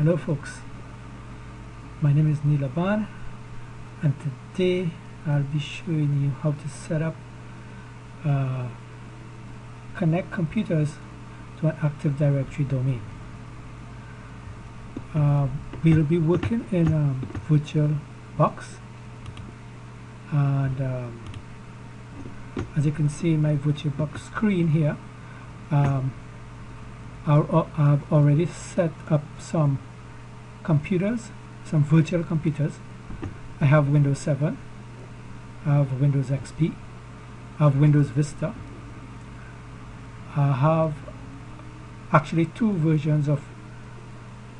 Hello folks, my name is Neil Laban, and today I'll be showing you how to set up connect computers to an Active Directory domain. We'll be working in VirtualBox, and as you can see in my VirtualBox screen here, I've already set up some computers, some virtual computers. I have Windows 7, I have Windows XP, I have Windows Vista. I have actually two versions of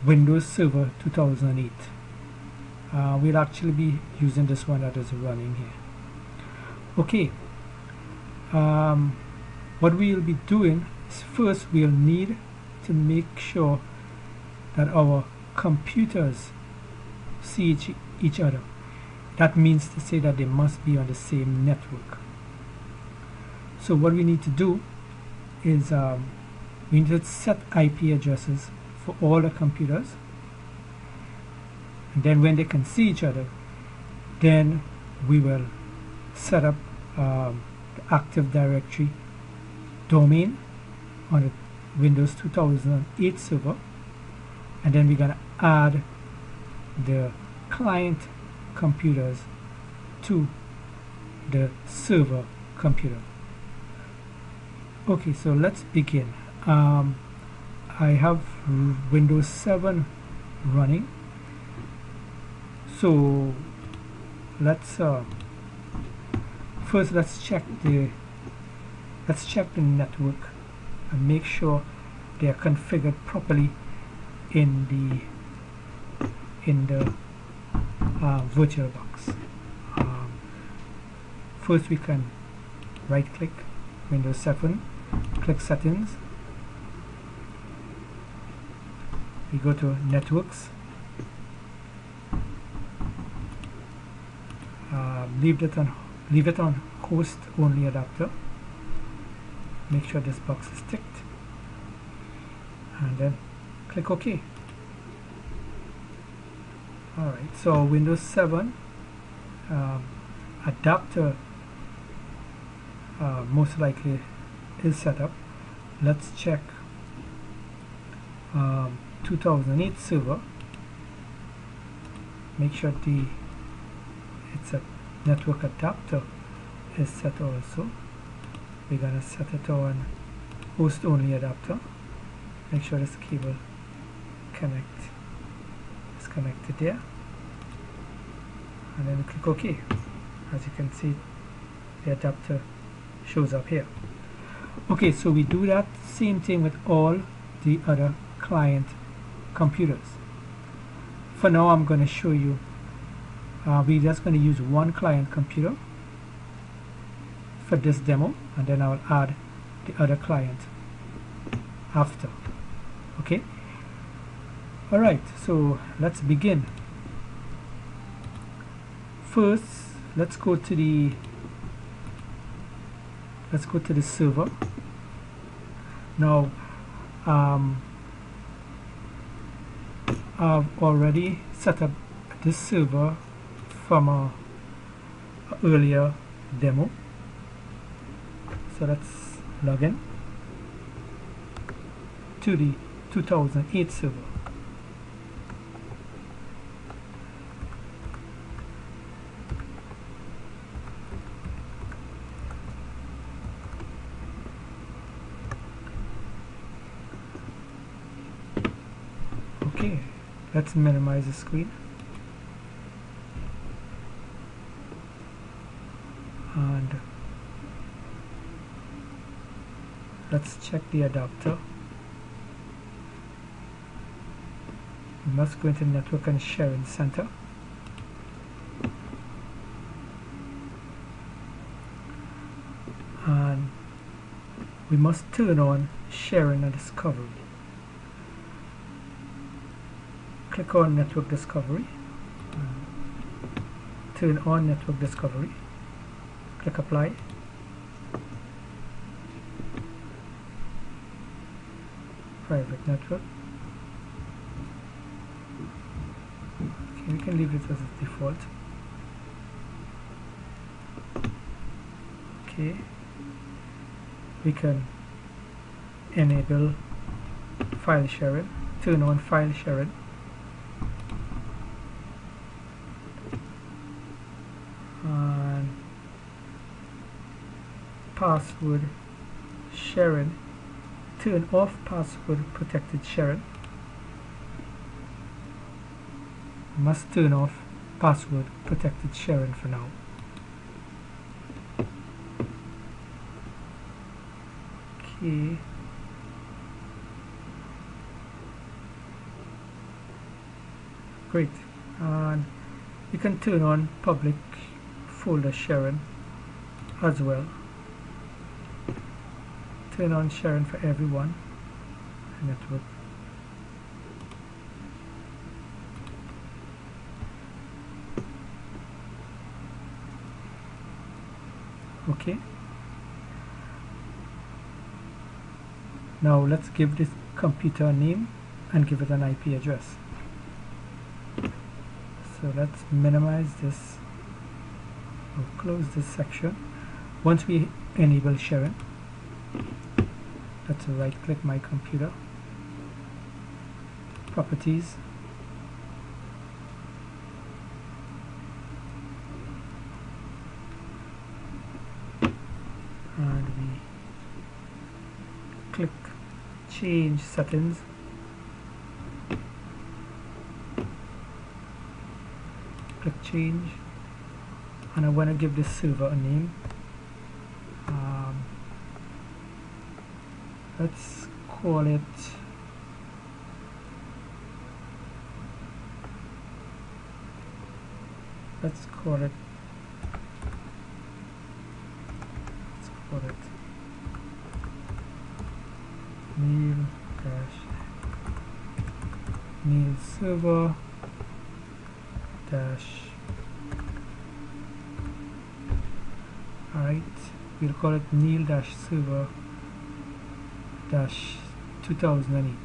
Windows Server 2008. We'll actually be using this one that is running here. Okay, what we'll be doing is first we'll need to make sure that our computers see each other. That means to say that they must be on the same network. So what we need to do is we need to set IP addresses for all the computers, and then when they can see each other, then we will set up the Active Directory domain on the Windows 2008 server, and then we're going to add the client computers to the server computer. Okay, so let's begin. I have Windows 7 running, so let's first let's check the network and make sure they are configured properly in the VirtualBox. First we can right click Windows 7, click Settings, we go to Networks, leave it on host only adapter, make sure this box is ticked, and then click OK. Alright, so Windows 7 adapter most likely is set up. Let's check 2008 server, make sure it's a network adapter is set also. We're gonna set it on host only adapter, make sure this cable is connected there, and then click OK. As you can see, the adapter shows up here. Okay, so we do that same thing with all the other client computers. For now I'm going to show you, we're just going to use one client computer for this demo, and then I'll add the other client after. Okay, alright, so let's begin. First let's go to the server. Now I've already set up this server from a earlier demo, so let's log in to the 2008 server. Okay, let's minimize the screen, and let's check the adapter. We must go into Network and Sharing Center, and we must turn on Sharing and Discovery. Click on Network Discovery, turn on Network Discovery, click Apply, private network, We can leave it as a default. Okay, we can enable file sharing, turn on file sharing, and password sharing, turn off password protected sharing. Must turn off password protected sharing for now. Okay. Great. And you can turn on public folder sharing as well. Turn on sharing for everyone in network. Okay. Now let's give this computer a name and give it an IP address. So let's minimize this or close this section. Once we enable sharing, let's right click my computer, properties, and we click change settings. Click change, and I want to give this server a name. Let's call it Neil server dash. Alright, we'll call it Neil dash server dash 2008.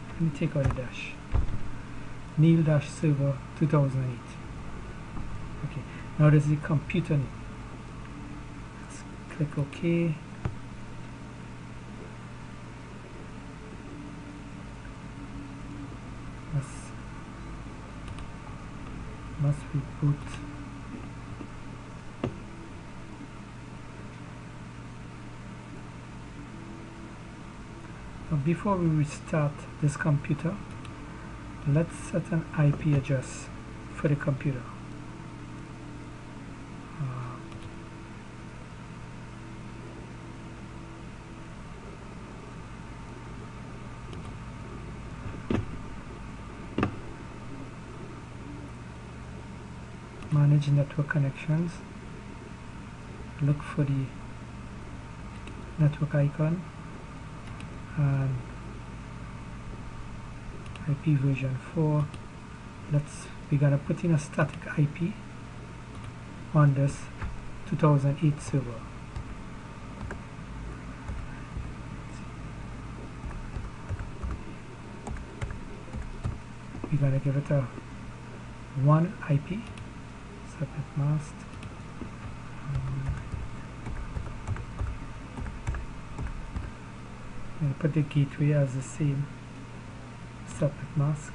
Let me take out a dash. Neil dash server 2008. Okay, now there's the computer name. Let's click OK. Must reboot. Now before we restart this computer, let's set an IP address for the computer. Manage network connections. Look for the network icon and IP version 4. We're gonna put in a static IP on this 2008 server. We're gonna give it a 1 IP. Separate mask. And put the gateway as the same separate mask.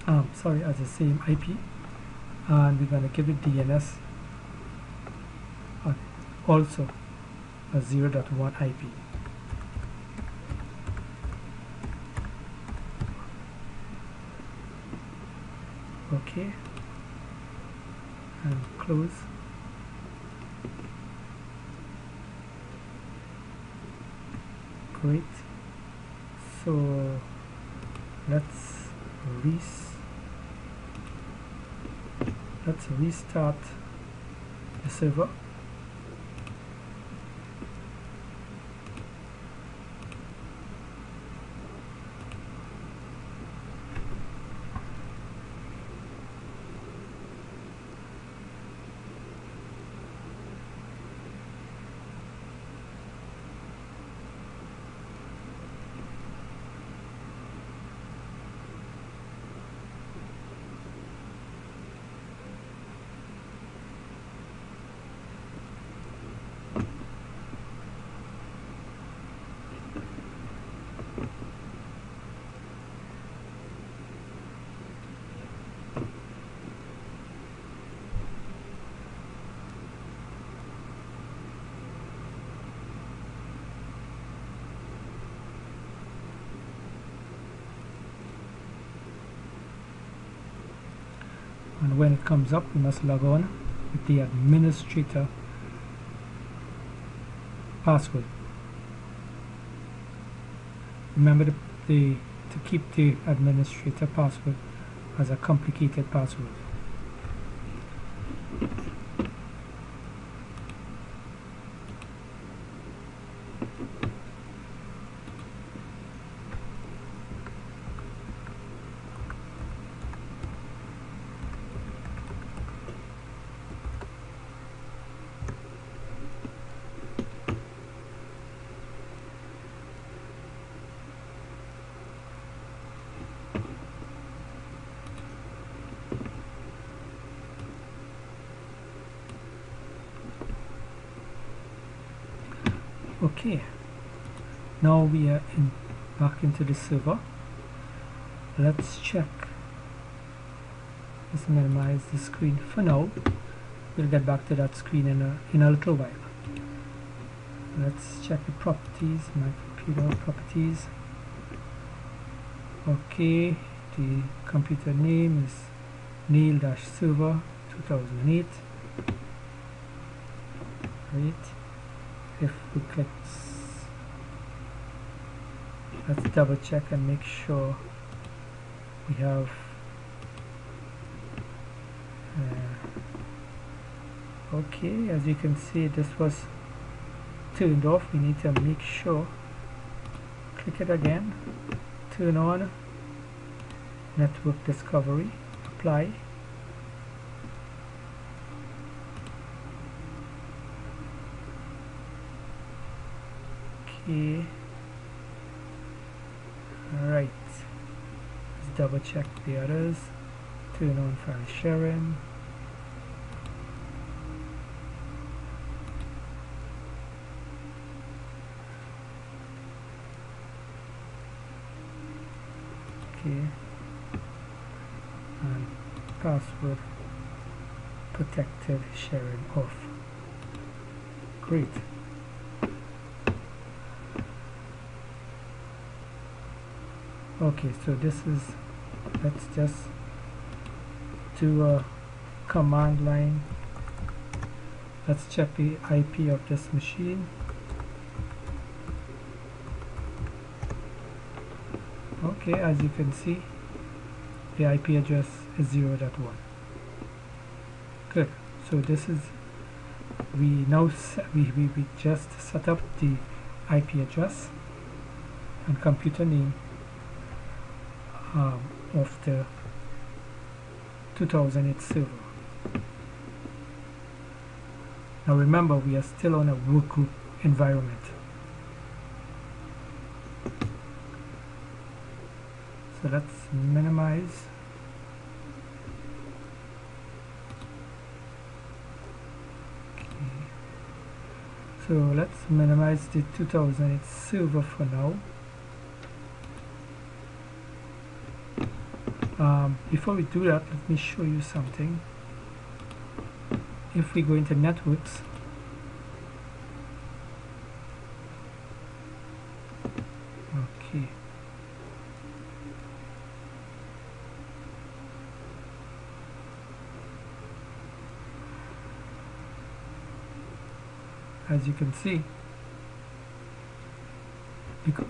As the same IP, and we're going to give it DNS also a 0.1 IP. Okay. And close. Great. So let's restart the server. and when it comes up we must log on with the administrator password. Remember to keep the administrator password as a complicated password. Okay, now we are back into the server. Let's check. Let's minimize the screen for now. We'll get back to that screen in a little while. Let's check the properties, my computer properties. Okay, the computer name is Neil-Server 2008. Right. If we click, let's double check and make sure we have okay, as you can see this was turned off. We need to make sure, click it again, turn on network discovery, apply. Okay, alright, let's double check the others. Turn on file sharing. Okay, and password protected sharing off. Great. Okay, so this is, let's just do a command line. Let's check the IP of this machine. Okay, as you can see, the IP address is 0.1. Good. So this is, we now we just set up the IP address and computer name of the 2008 server. Now remember, we are still on a workgroup environment. So let's minimize. Okay. So let's minimize the 2008 server for now. Before we do that, let me show you something. If we go into networks, okay, as you can see,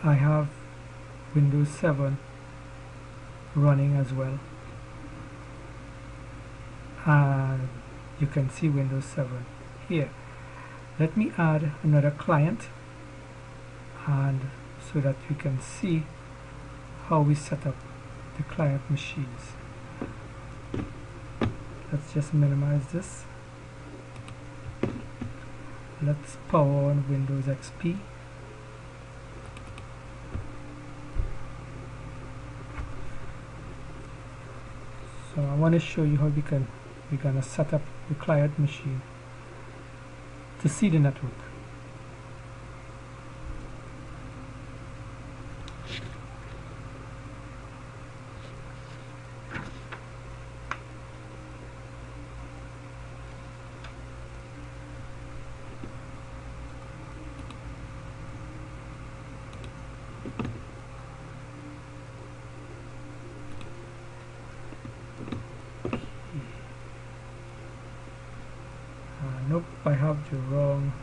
I have Windows 7 running as well, and you can see Windows 7 here. Let me add another client, and so that you can see how we set up the client machines. Let's just minimize this. Let's power on Windows XP. So I want to show you how we're gonna set up the client machine to see the network. I have the wrong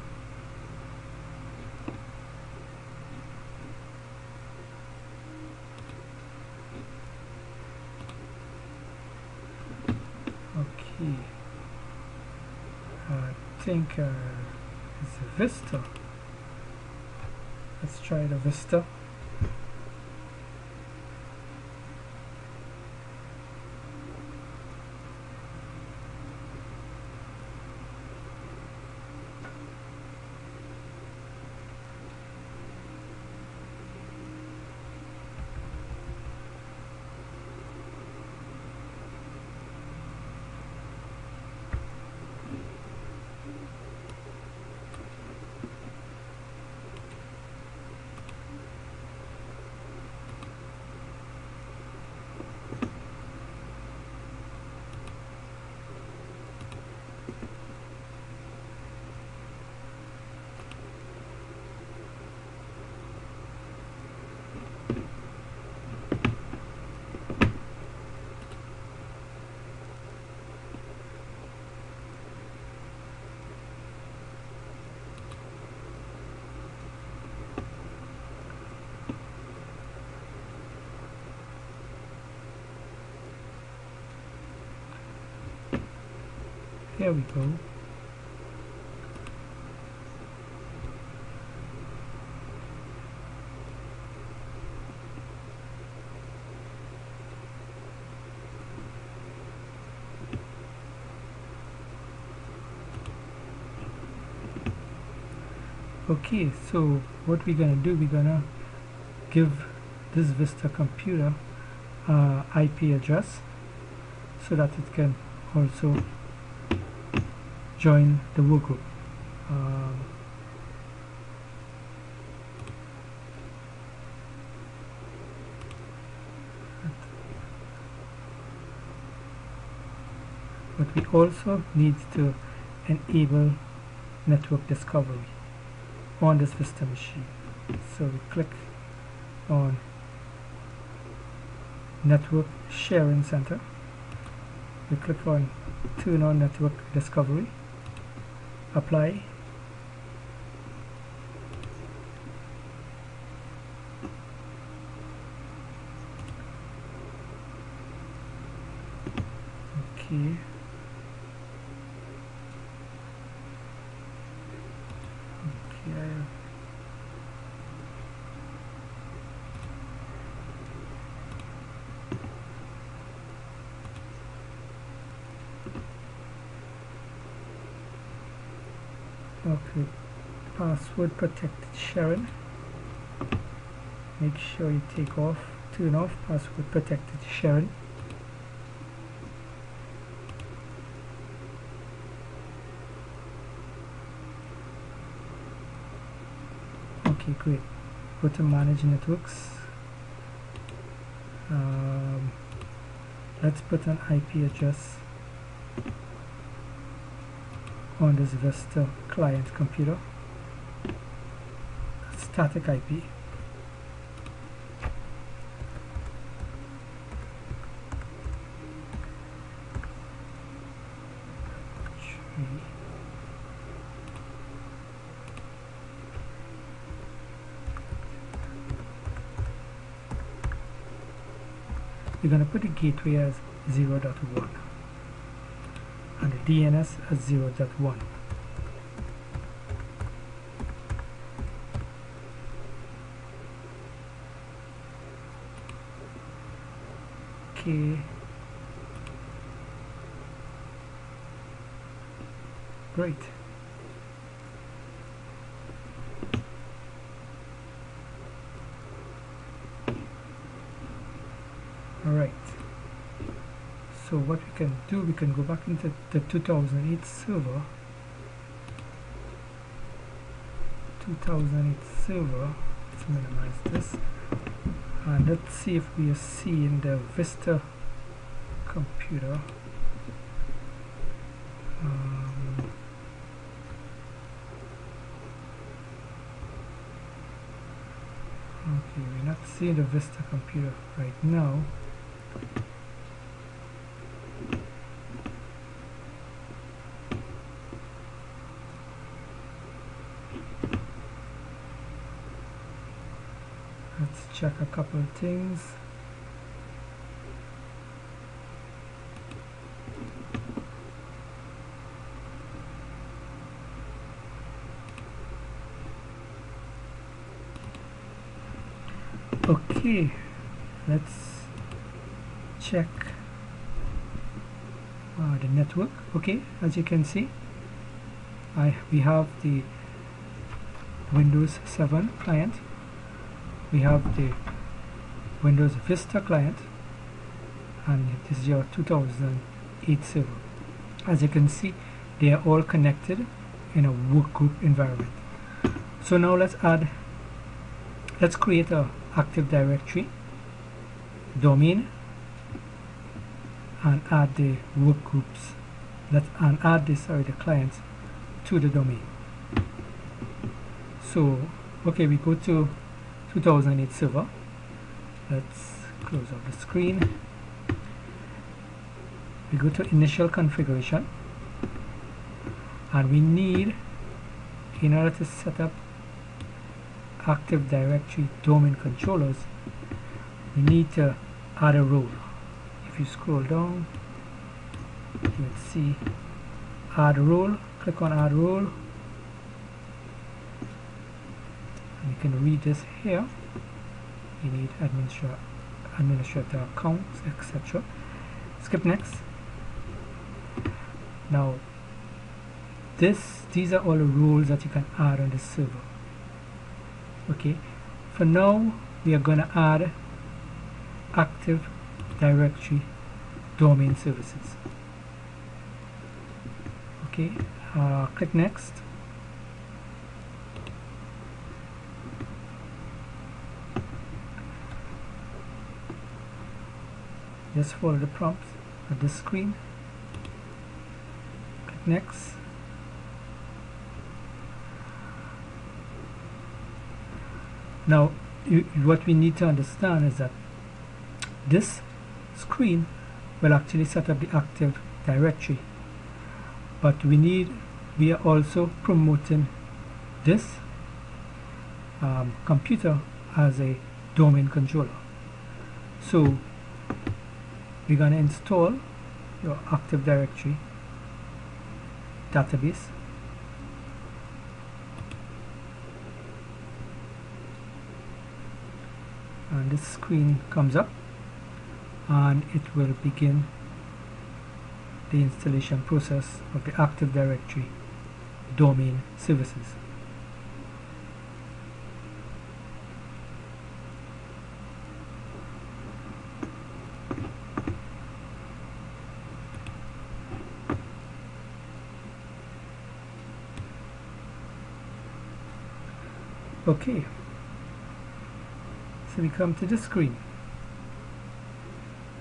okay. I think it's Vista. Let's try the Vista. Here we go. Okay, so what we're gonna do, we're gonna give this Vista computer IP address so that it can also join the workgroup. But we also need to enable network discovery on this Vista machine. So we click on Network Sharing Center. We click on Turn on Network Discovery. Apply. Okay. Okay, password protected sharing. Make sure you turn off password protected sharing. Okay, great. Go to manage networks. Let's put an IP address on this Vista client computer. Static IP. We're going to put the gateway as 0.1 and the DNS as 0.1. Okay. Great. Alright, so what we can do, we can go back into the 2008 server. 2008 server, let's minimize this, and let's see if we are seeing the Vista computer. Okay, we're not seeing the Vista computer right now. check a couple of things. Okay, let's check the network. Okay, as you can see, we have the Windows 7 client, we have the Windows Vista client, and this is your 2008 server. As you can see, they are all connected in a workgroup environment. So now let's create a Active Directory domain and add the workgroups. And add the clients to the domain. So okay, we go to 2008 server. Let's close off the screen. We go to initial configuration, and we need, in order to set up Active Directory domain controllers, we need to add a role. If you scroll down, you will see add role. Click on add role, and you can read this here. You need administrator accounts, etc. Skip next. Now these are all the roles that you can add on the server. Okay, for now we are going to add Active Directory domain services. Okay, click next. Just follow the prompts at this screen. Click next. Now what we need to understand is that this screen will actually set up the Active Directory, but we are also promoting this computer as a domain controller. So we're going to install your Active Directory database. And this screen comes up, and it will begin the installation process of the Active Directory domain services. Okay, so we come to the screen.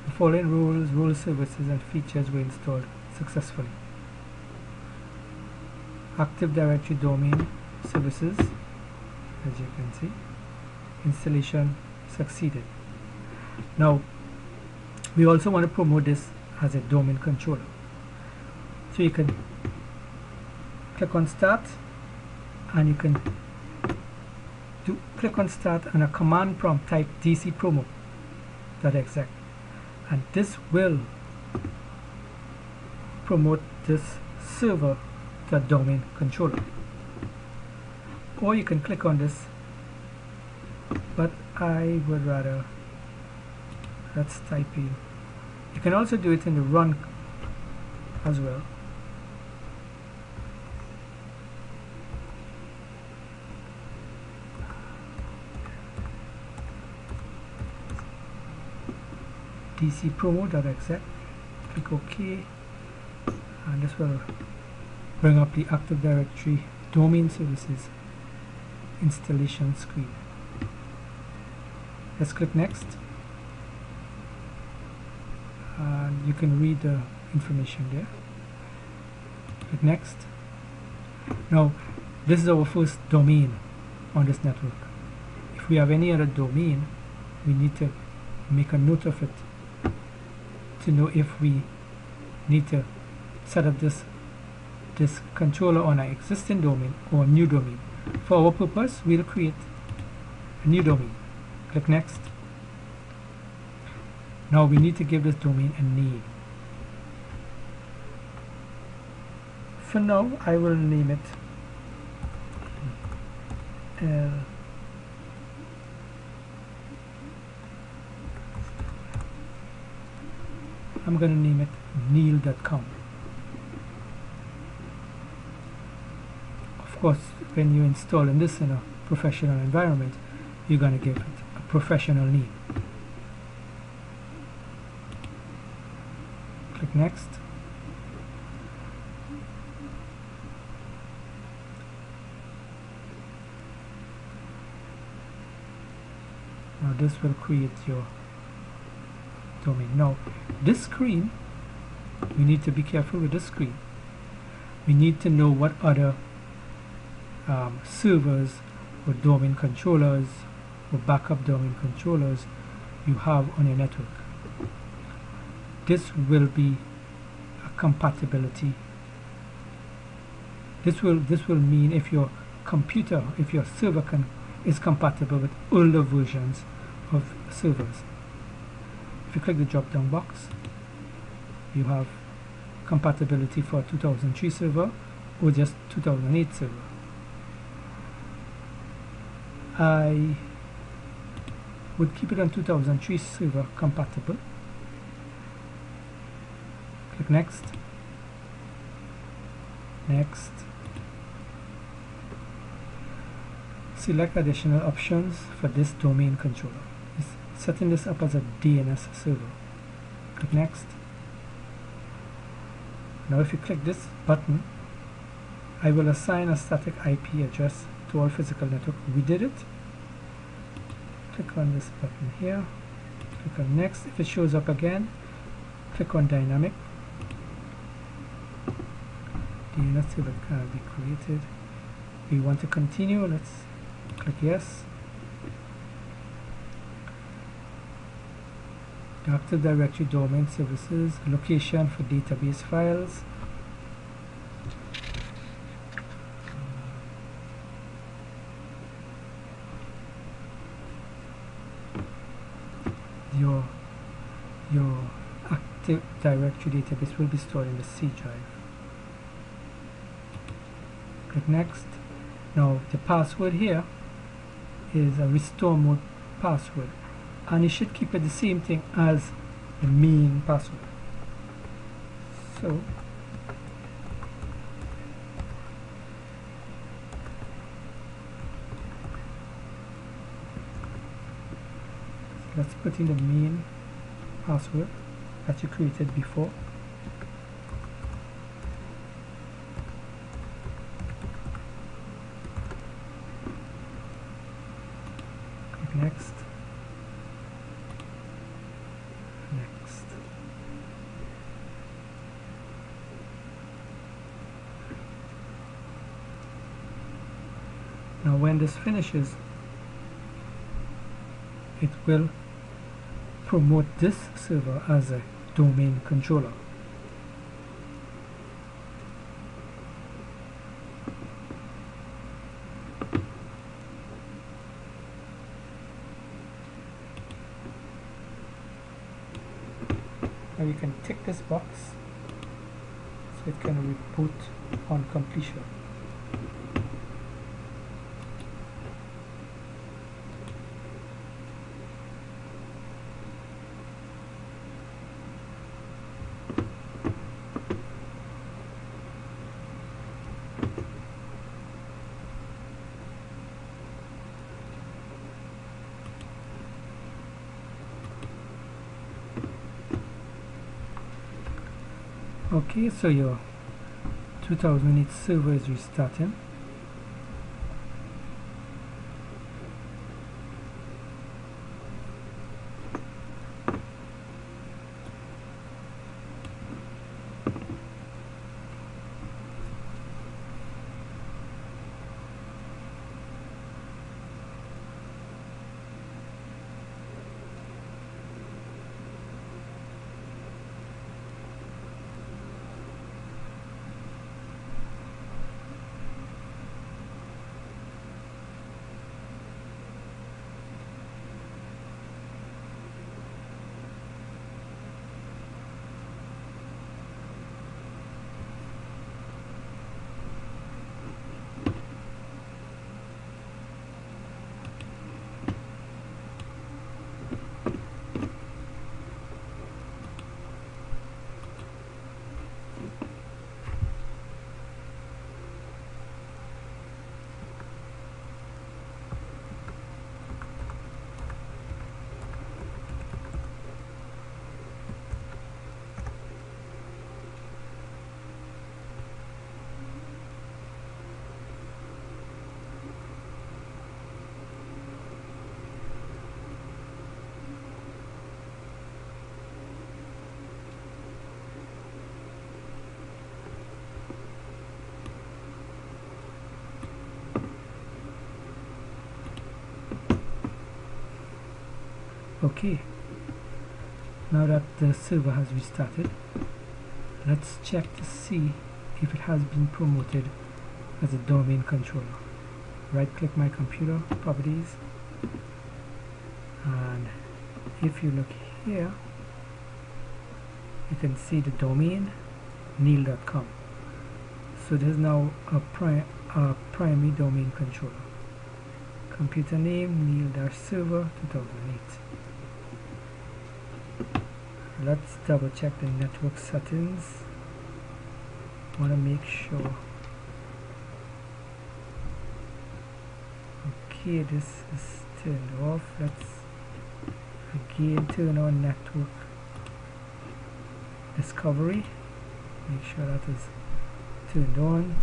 The following roles, role services and features were installed successfully. Active Directory domain services, as you can see, installation succeeded. Now we also want to promote this as a domain controller. So you can click on start, and you can click on start, and a command prompt type dcpromo.exec, and this will promote this server to a domain controller. Or you can click on this, but I would rather, let's type in, you can also do it in the run as well. dcpromo.exec, click OK, and this will bring up the Active Directory domain services installation screen. Let's click next, and you can read the information there. Click next. Now this is our first domain on this network. If we have any other domain, we need to make a note of it to know if we need to set up this controller on an existing domain or a new domain. For our purpose, we'll create a new domain. Click next. Now we need to give this domain a name. For now, I will name it I'm going to name it neil.com. Of course, when you install this in a professional environment, you're going to give it a professional name. Click next. Now this will create your domain. Now this screen, we need to be careful with this screen. We need to know what other servers or domain controllers or backup domain controllers you have on your network. This will be a compatibility. This will mean if your computer, if your server is compatible with older versions of servers. If you click the drop down box, you have compatibility for 2003 server or just 2008 server. I would keep it on 2003 server compatible. Click next. Next. Select additional options for this domain controller. Setting this up as a DNS server. Click next. Now if you click this button, I will assign a static IP address to all physical network. We did it. Click on this button here. Click on next. If it shows up again, click on dynamic. DNS server can be created. We want to continue. Let's click yes. The Active Directory domain services, location for database files. Your Active Directory database will be stored in the C drive. Click next. Now the password here is a restore mode password, and you should keep it the same thing as the main password. So let's put in the main password that you created before. Click next. Next. Now when this finishes, it will promote this server as a domain controller. Now you can tick this box so it can reboot on completion. Okay, so your 2008 server is restarting. Okay, now that the server has restarted, let's check to see if it has been promoted as a domain controller. Right click my computer, properties, and if you look here, you can see the domain neil.com. So this is now a primary domain controller. Computer name neil-server 2008. Let's double check the network settings. Want to make sure. Okay, this is turned off. Let's again turn on network discovery. Make sure that is turned on.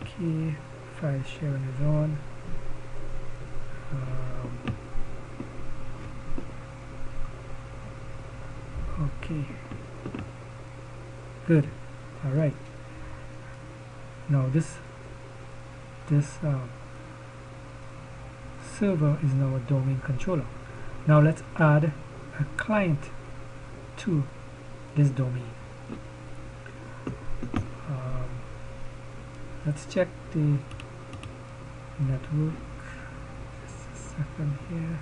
Okay, file sharing is on. Okay, good. All right. Now this server is now a domain controller. Now let's add a client to this domain. Let's check the network. Just a second here.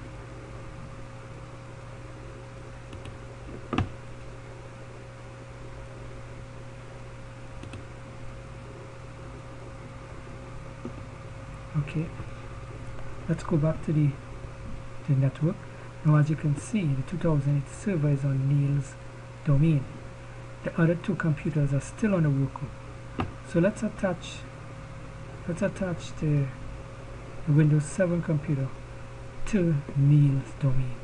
Okay, let's go back to the network. Now as you can see, the 2008 server is on Neil's domain. The other two computers are still on the workgroup. So let's attach the Windows 7 computer to Neil's domain.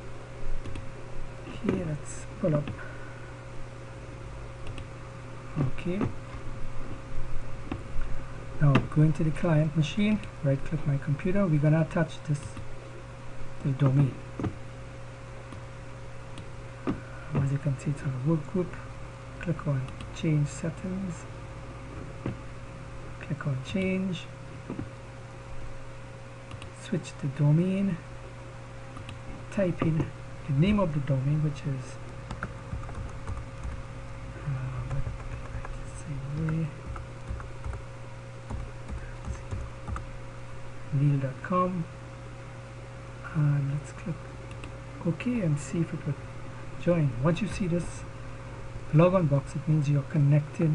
Here, let's pull up. Okay. Now go into the client machine, right click my computer. We're gonna attach this to the domain. As you can see, it's on the workgroup. Click on change settings. Click on change. Switch to domain. Type in the name of the domain, which is neil.com, and let's click OK and see if it will join. Once you see this logon box, it means you're connected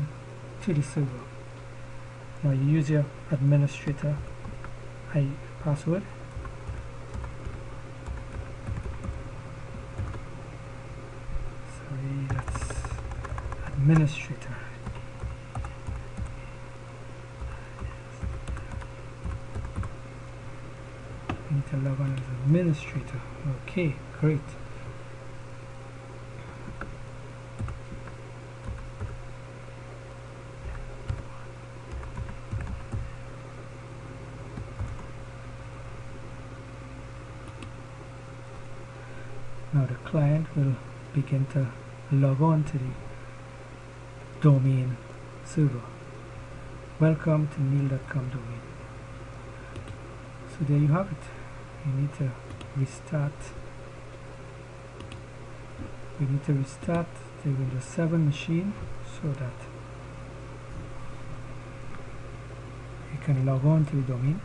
to the server. Now you use your administrator password. Sorry, that's administrator. Need to log on as administrator. Okay, great. Now the client will begin to log on to the domain server. Welcome to neil.com domain. So there you have it. You need to restart. We need to restart the Windows 7 machine so that you can log on to the domain.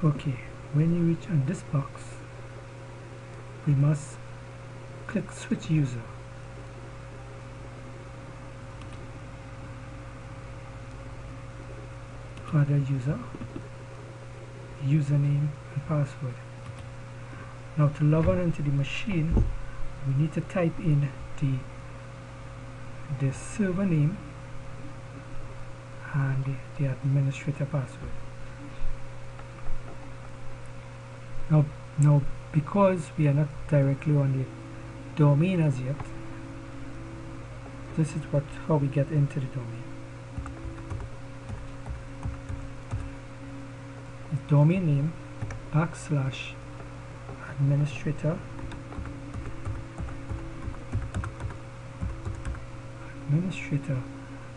Okay, when you reach on this box, we must click switch user. Other user, username and password. Now to log on into the machine, we need to type in the server name and the administrator password. Now because we are not directly on the domain as yet, this is how we get into the domain. The domain name /administrator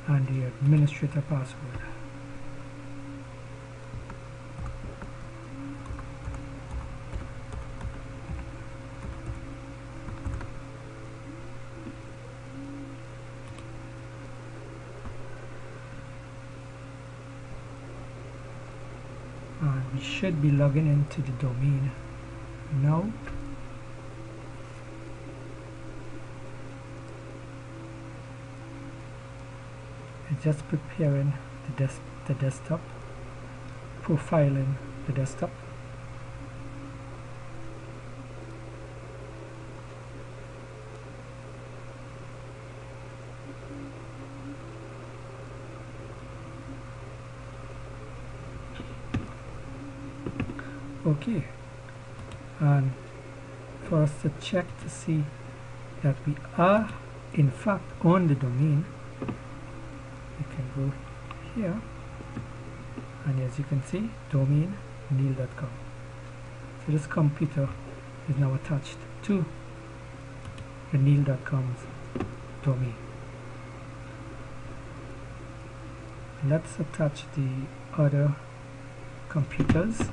and the administrator password. And we should be logging into the domain now. It's just preparing the desktop, profiling the desktop. Okay, and for us to check to see that we are in fact on the domain, we can go here, and as you can see, domain neil.com. So this computer is now attached to the neil.com's domain. Let's attach the other computers.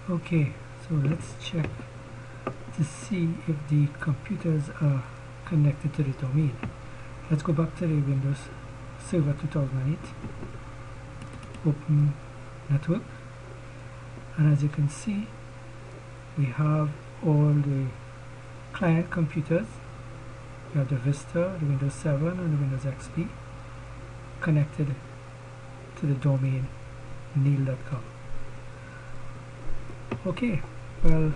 Okay, so let's check to see if the computers are connected to the domain. Let's go back to the Windows Server 2008, open network, and as you can see, we have all the client computers. We have the Vista, the Windows 7 and the Windows XP connected to the domain neil.com. Okay, well,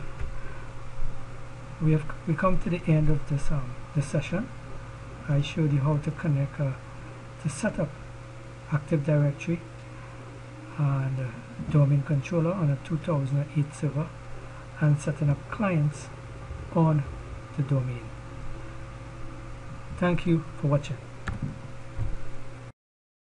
we come to the end of this session. I showed you how to connect to set up Active Directory and domain controller on a 2008 server and setting up clients on the domain. Thank you for watching.